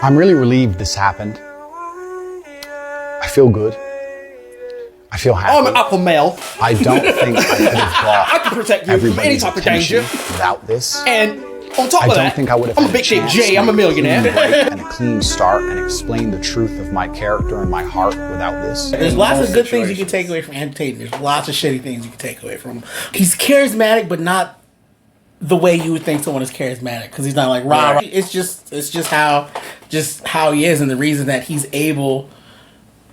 I'm really relieved this happened. I feel good. I feel happy. I'm an alpha male. I don't think I could have brought I can protect you from any everybody's type of attention danger. without this. And on top I of don't that, think I would have I'm had a big shit chance J. to I'm a millionaire. make a clean break and a clean start and explain the truth of my character and my heart without this. There's lots of good things you can take away from Andrew Tate. There's lots of shitty things you can take away from him. He's charismatic, but not the way you would think someone is charismatic, because he's not like rah, rah. It's just how he is, and the reason that he's able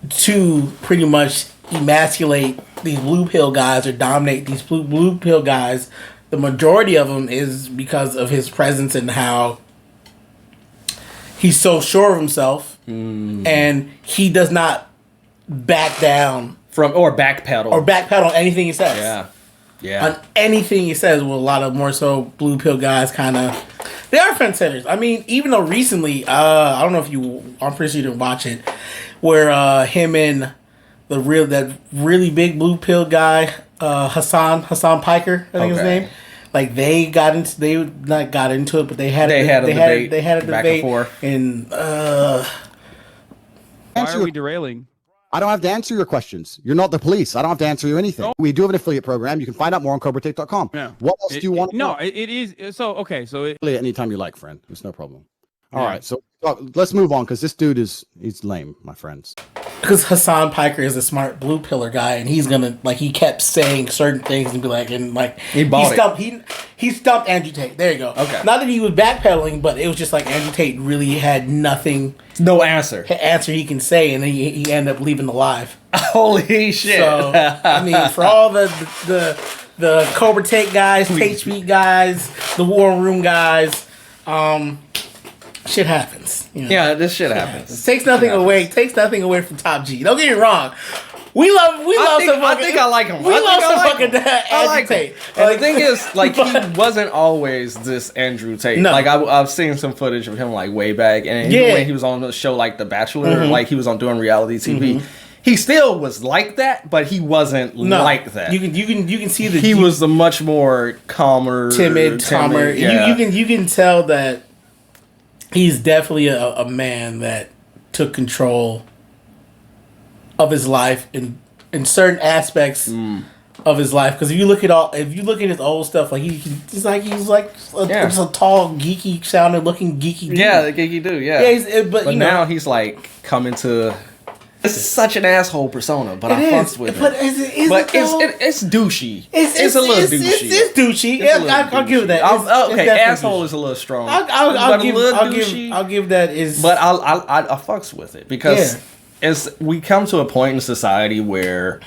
to pretty much emasculate these blue pill guys or dominate these blue pill guys. The majority of them is because of his presence and how he's so sure of himself, and he does not back down from or backpedal on anything he says. Yeah. On anything he says, well, a lot of more so blue pill guys kind of, they are fence-sitters. I mean, even though recently, I don't know if I'm pretty sure you didn't watch it, where him and that really big blue pill guy, Hassan Piker, I think his name. Like they not got into it, but they had a debate. They had a back debate and forth. And Why are we derailing? I don't have to answer your questions. You're not the police. I don't have to answer you anything. We do have an affiliate program. You can find out more on CobraTake.com. Yeah. What else do you want? No, it is. So, okay. So, Anytime you like, friend. It's no problem. All right. So let's move on because this dude he's lame, my friends. because Hassan Piker is a smart blue pillar guy, and he's gonna he kept saying certain things and be like, he stumped Andrew Tate. There you go. Okay. Not that he was backpedaling, but it was just like Andrew Tate really had nothing, no answer he can say, and then he ended up leaving alive. Holy shit! So I mean, for all the Cobra Tate guys, Tate Street guys, the War Room guys, shit happens. You know? Yeah, this shit happens. Takes nothing away from Top G. Don't get me wrong. I think I like him. We love some fucking I like Tate. And the thing is, he wasn't always this Andrew Tate. No. Like I've seen some footage of him way back, and even when he was on the show like The Bachelor, he was on doing reality TV. He still was like that, but he wasn't like that. You can see that he was a much more calmer, timid. Yeah. You can tell that he's definitely a man that took control of his life in certain aspects of his life. Because if you look at his old stuff, he's like a tall, geeky sounding, looking geeky dude. Yeah, the geeky dude. Yeah, but now he's coming to. It's such an asshole persona, but I fucks with it. But it's douchey. It's a little douchey. It's douchey. I'll give it that. Asshole douchey. is a little strong. I'll give that is. But I fucks with it because as we come to a point in society where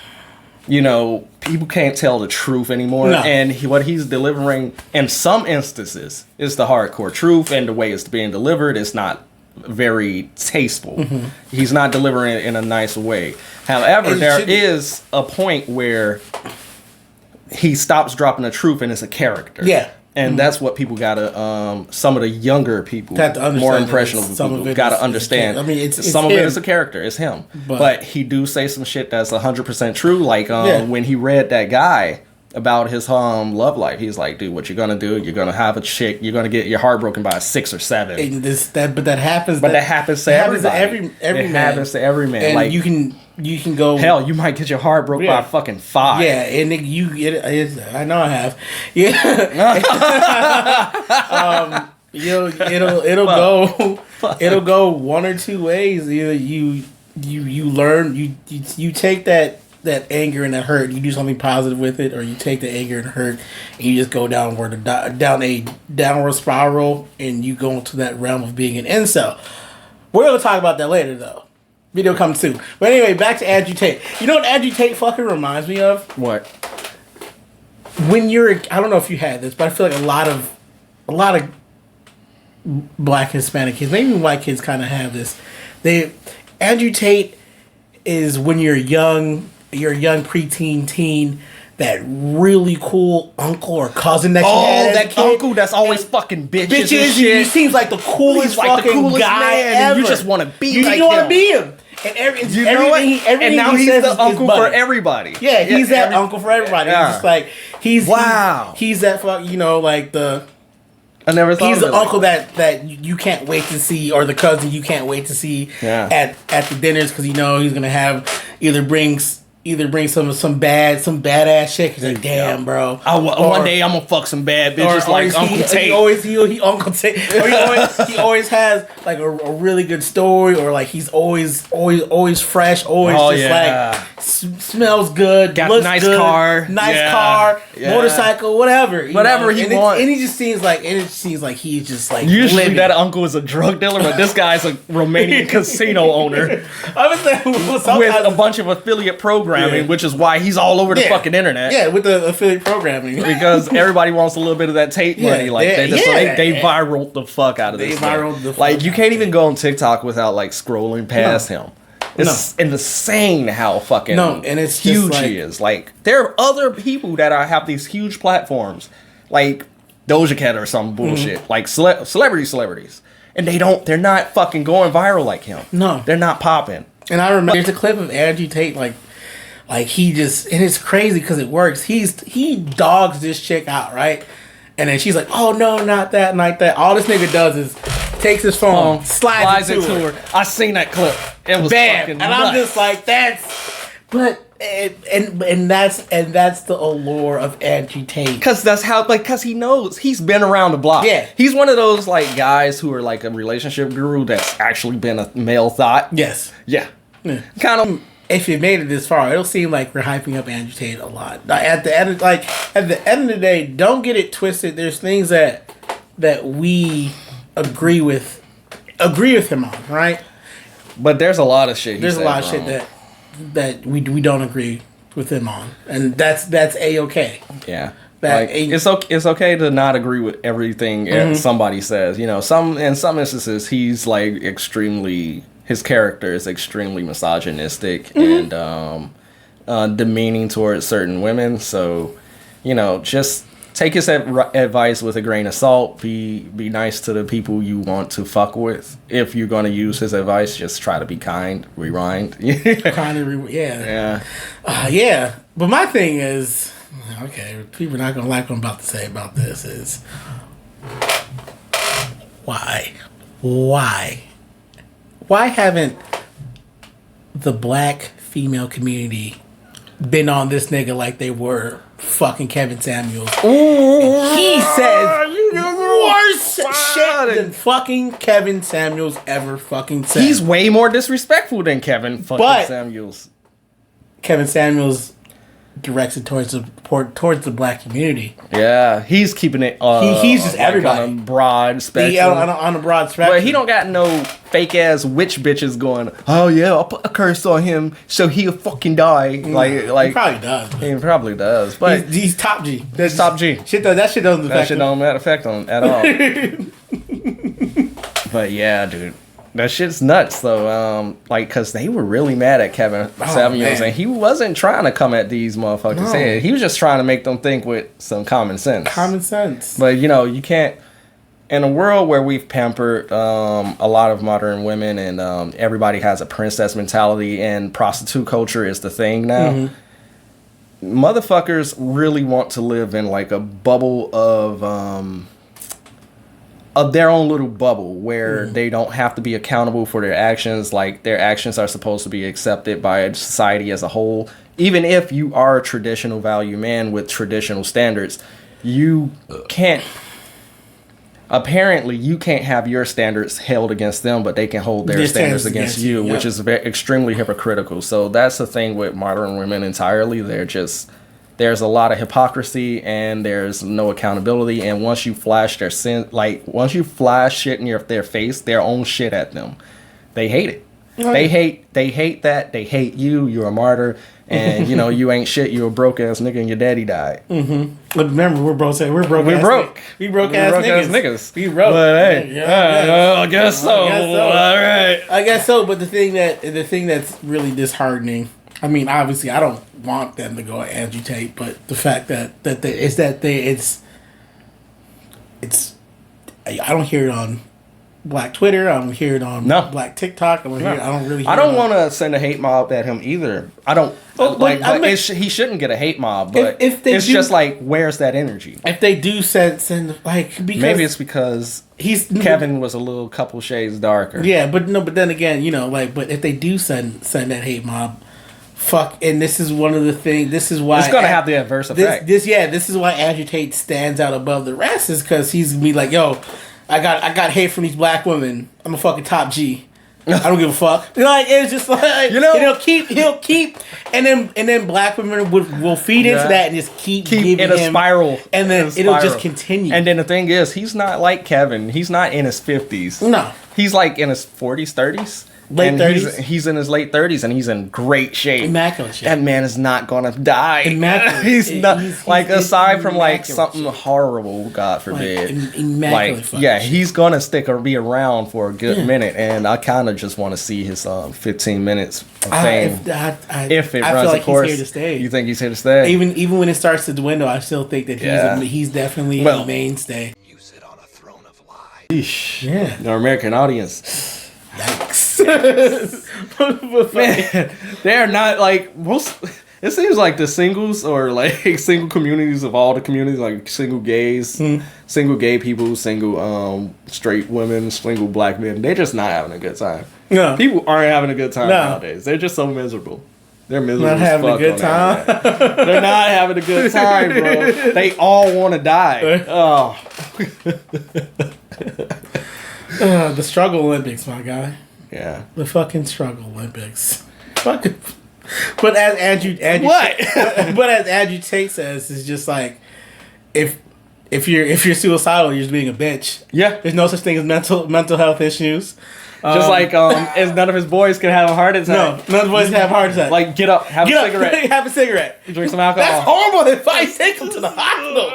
people can't tell the truth anymore, and what he's delivering in some instances is the hardcore truth, and the way it's being delivered is not very tasteful. He's not delivering it in a nice way. However, there is a point where he stops dropping the truth and it's a character. Yeah. And that's what people gotta, some of the younger people, more impressionable people, gotta understand. I mean, it's some him. of it is a character. It's him. But he do say some shit that's 100% true. Like when he read that guy about his love life, he's like, dude, what you're gonna do? You're gonna have a chick. You're gonna get your heart broken by a 6 or 7. And that happens. But that happens to everybody. Every man. happens to every man. And you can go. Hell, you might get your heart broken by a fucking 5. Yeah, and you get it. I know I have. Yeah. It'll go one or two ways. You learn. You take that anger and that hurt, you do something positive with it, or you take the anger and hurt and you just go down a downward spiral, and you go into that realm of being an incel. We're gonna talk about that later, though. Video comes soon. But anyway, back to Andrew Tate. You know what Andrew Tate fucking reminds me of? What? When I don't know if you had this, but I feel like a lot of black Hispanic kids, maybe even white kids, kind of have this. Andrew Tate is when you're a young preteen, teen, that really cool uncle or cousin that you had. That kid, uncle that's always fucking bitches and shit. He seems like the coolest fucking guy man, ever. You just want to be like him. You want to be him. And everything and now he's the uncle for everybody. Yeah, he's that uncle for everybody. Yeah. It's just like he's that fuck, I never thought he's of the it uncle that you can't wait to see, or the cousin you can't wait to see at the dinners because you know he's gonna have either bring some badass chick. He's like, damn, bro. One day I'm gonna fuck some bad bitches like Uncle Tate. Uncle Tate. He always has like a really good story, or like he's always fresh, smells good, got looks nice good, car, motorcycle, whatever he wants. And he just seems like he's just like usually living. That uncle is a drug dealer, but this guy's a Romanian casino owner I was saying, with a bunch of affiliate programming, which is why he's all over the fucking internet. Yeah, with the affiliate programming because everybody wants a little bit of that Tate money. Like they viral the fuck out of this. Like you can't even go on TikTok without like scrolling past him. It's insane how fucking and it's huge like, he is. Like there are other people that have these huge platforms, like Doja Cat or some bullshit, like celebrities, and they're not fucking going viral like him. No, they're not popping. And I remember there's a clip of Andrew Tate like he just, and it's crazy because it works. He dogs this chick out, right? And then she's like, "Oh no, not that, not that." All this nigga does is takes his phone, slides it to her. I seen that clip. It was bam, fucking and nuts. I'm just like, and that's the allure of Andrew Tate. Because he knows he's been around the block. Yeah, he's one of those like guys who are like a relationship guru that's actually been a male thought. Yes, yeah. Kind of. If you made it this far, it'll seem like we're hyping up Andrew Tate a lot. At the end of the day, don't get it twisted. There's things that we agree with him on, right? But there's a lot of shit. There's a lot of shit that we don't agree with him on, and that's a-okay. Yeah. It's okay to not agree with everything somebody says. You know, in some instances he's like his character is extremely misogynistic and demeaning towards certain women. So, you know, just take his advice with a grain of salt. Be nice to the people you want to fuck with. If you're going to use his advice, just try to be kind. Rewind. Yeah. But my thing is, okay, people are not going to like what I'm about to say about this is, why haven't the black female community been on this nigga like they were fucking Kevin Samuels? He says worse shit than fucking Kevin Samuels ever fucking said. He's way more disrespectful than Kevin fucking Samuels. Kevin Samuels directs it towards the black community. Yeah, he's keeping it. He's just everybody on a broad spectrum. On a broad spectrum. But he don't got no fake ass witch bitches going. Oh yeah, I'll put a curse on him so he'll fucking die. Like he probably does. He probably does. But he's top G. That's top G. That shit doesn't affect him. Don't affect him at all. But yeah, dude. That shit's nuts, though. Because they were really mad at Kevin Samuels, and he wasn't trying to come at these motherfuckers' head. He was just trying to make them think with some common sense. But, you know, you can't... In a world where we've pampered a lot of modern women and everybody has a princess mentality and prostitute culture is the thing now, motherfuckers really want to live in, like, a bubble of their own little bubble where they don't have to be accountable for their actions. Like their actions are supposed to be accepted by society as a whole. Even if you are a traditional value man with traditional standards, you can't have your standards held against them, but they can hold their standards against you, which is extremely hypocritical. So that's the thing with modern women entirely. There's a lot of hypocrisy and there's no accountability. And once you flash shit in their face, their own shit at them, they hate it. Right. They hate that. They hate you. You're a martyr. And, you know, you ain't shit. You're a broke ass nigga and your daddy died. Mm-hmm. But remember, we're broke ass niggas. We broke ass niggas. We broke. But hey, I guess so. All right. I guess so. But the thing that's really disheartening, I mean, obviously, I don't want them to go at Andrew Tate, but the fact that I don't hear it on Black Twitter. I don't hear it on Black TikTok. I don't really. I don't want to send a hate mob at him either. I don't he shouldn't get a hate mob. But if it's just like, where's that energy? If they do send like, because maybe it's because Kevin was a little couple shades darker. Yeah, but then again, but if they do send that hate mob. Fuck, and this is one of the things. This is why it's gonna have the adverse effect. This is why Andrew Tate stands out above the rest, is because he's gonna be like, yo, I got hate from these black women. I'm a fucking top G. I don't give a fuck. It's just like, he'll keep, and then black women will feed into that and just keep giving in a spiral, and then it'll just continue. And then the thing is, he's not like Kevin. He's not in his 50s. No, he's like in his 40s, 30s. Late 30s. He's in his late 30s and he's in great shape. Immaculate shape. That man is not gonna die. Immaculate. he's aside from like something horrible, God forbid. Immaculate. He's gonna be around for a good minute, and I kind of just want to see his 15 minutes of fame. If it runs a course, he's here to stay. You think he's here to stay? Even when it starts to dwindle, I still think that he's definitely a mainstay. You sit on a throne of lies. Yeah. The American audience. Yikes. Man, they're not like most. It seems like the singles or like single communities of all the communities, like single gays, single gay people, single straight women, single black men, they're just not having a good time. No. People aren't having a good time nowadays. They're just so miserable. They're miserable. Not having a good time. They're not having a good time, bro. They all want to die. Oh. The Struggle Olympics, my guy. Yeah. The fucking Struggle Olympics. Fucking. But as Andrew what? But as Andrew Tate says, it's just like, if you're suicidal, you're just being a bitch. Yeah. There's no such thing as mental health issues. Just like as none of his boys can have a heart attack. No, none of the boys can have a heart attack. Like, get up, have a cigarette. Have a cigarette. Drink some alcohol. That's horrible advice. Take him to the hospital.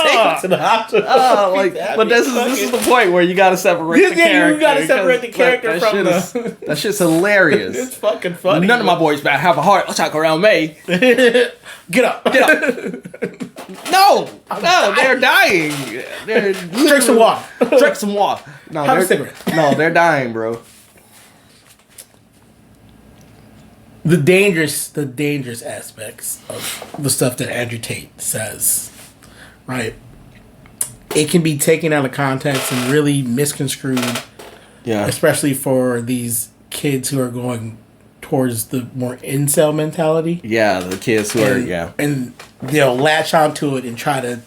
Take him to the hospital. But this is the point where you gotta separate the character. You gotta separate the character from that shit's hilarious. It's fucking funny. None of my boys better have a heart attack around me. Get up. No, they're dying. Drink some water. Drink some water. No, have a cigarette. No, they're dying, bro. The dangerous aspects of the stuff that Andrew Tate says, right? It can be taken out of context and really misconstrued. Yeah. Especially for these kids who are going towards the more incel mentality. Yeah, the kids who and they'll latch onto it and try to.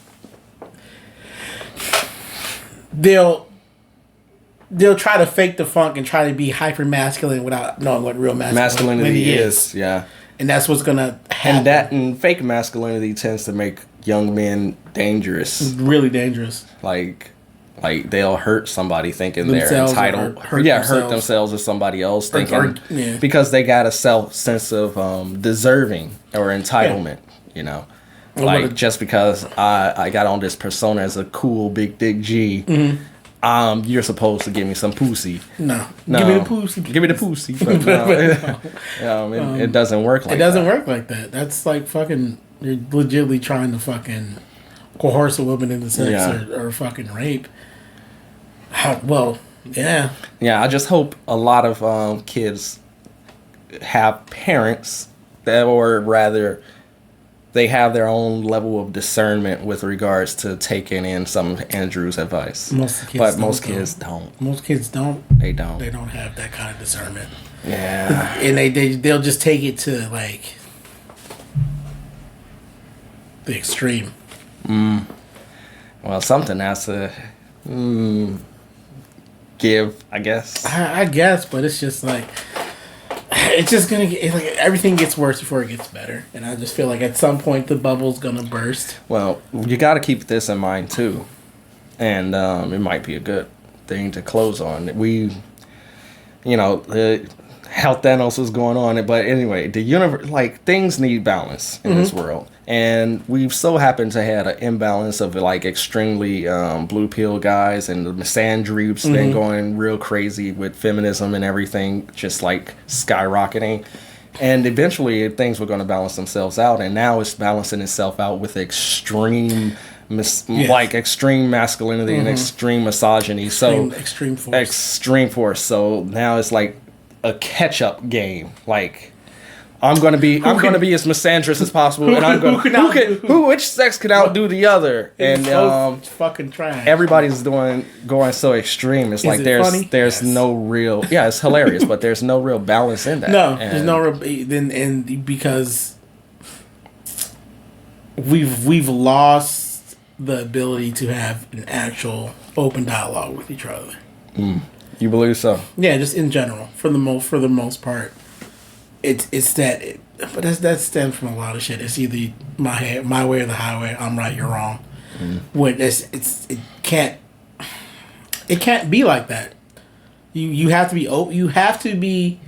They'll try to fake the funk and try to be hyper masculine without knowing what real masculinity is. Yeah, and that's what's gonna happen. And fake masculinity tends to make young men dangerous. Really dangerous. Like they'll hurt somebody thinking they're entitled. Hurt themselves or somebody else thinking because they got a sense of deserving or entitlement. You know. Like, just because I got on this persona as a cool big dick G, you're supposed to give me some pussy. No. Give me the pussy. Give me the pussy. But no, it doesn't work like that. It doesn't work like that. That's like fucking, you're legitimately trying to fucking coerce a woman into sex or fucking rape. Yeah, I just hope a lot of kids have parents that, or rather, they have their own level of discernment with regards to taking in some of Andrew's advice. Most kids don't. Most kids don't. They don't. They don't have that kind of discernment. Yeah. And they'll just take it to like the extreme. Well, something has to give, I guess. I guess, but it's just like, it's just gonna get like everything gets worse before it gets better, and I just feel like at some point the bubble's gonna burst. Well, you got to keep this in mind too, and it might be a good thing to close on. How Thanos was going on, but anyway, the universe, like, things need balance in this world, and we've so happened to have an imbalance of like extremely blue pill guys and the misandries then going real crazy with feminism and everything, just like skyrocketing, and eventually things were going to balance themselves out, and now it's balancing itself out with extreme like extreme masculinity and extreme misogyny. Extreme force. Extreme force. So now it's like a catch-up game. Like I'm gonna be as misandrous as possible, and I'm gonna which sex can outdo the other, and fucking trash. Everybody's going so extreme. It's like there's no real it's hilarious, but there's no real balance in that. No, there's no real and because we've lost the ability to have an actual open dialogue with each other. You believe so? Yeah, just in general, for the most part. It's that, but that stems from a lot of shit. It's either my way or the highway. I'm right, you're wrong. When it can't be like that. You have to be open. You have to be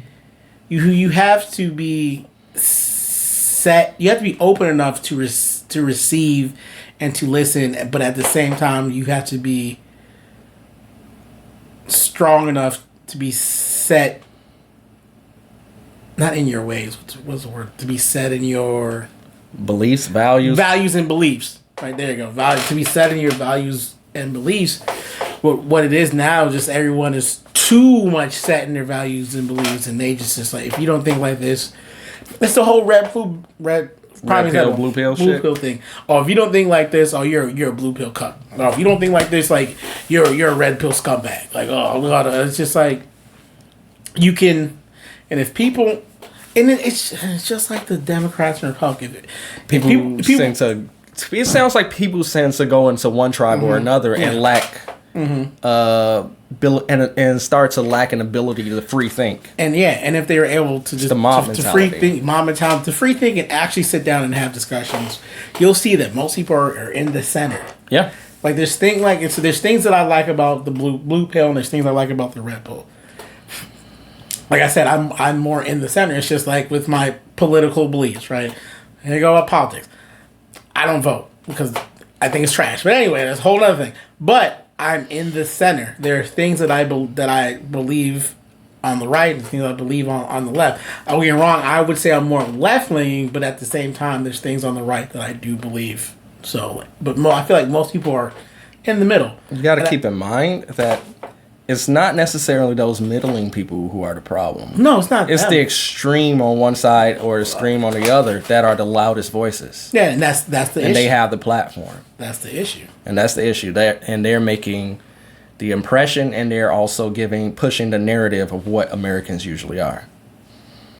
set. You have to be open enough to receive and to listen, but at the same time, you have to be strong enough to be set. Not in your ways. What's the word? To be set in your beliefs, values, and beliefs. Right there you go. To be set in your values and beliefs. What it is now, just everyone is too much set in their values and beliefs, and they just like, if you don't think like this, it's the whole red pill, blue pill thing. Or if you don't think like this, you're a blue pill cuck. Or if you don't think like this, like you're a red pill scumbag. Like it's just like you can. And if people, and it's just like the Democrats and Republicans. It sounds like people tend to go into one tribe or another and lack, and start to lack an ability to free think. And if they were able to just to free think and actually sit down and have discussions, you'll see that most people are in the center. Yeah, like there's things that I like about the blue pill, and there's things I like about the red pill. Like I said, I'm more in the center. It's just like with my political beliefs, right? Here you go about politics. I don't vote because I think it's trash. But anyway, that's a whole other thing. But I'm in the center. There are things that I believe on the right and things I believe on the left. I'm getting wrong. I would say I'm more left-leaning, but at the same time, there's things on the right that I do believe. So, but I feel like most people are in the middle. You got to keep in mind that it's not necessarily those middling people who are the problem. No, it's not. It's the extreme on one side or the extreme on the other that are the loudest voices. Yeah, and that's the issue. And they have the platform. That's the issue. And that's the issue. They're making the impression, and they're also pushing the narrative of what Americans usually are.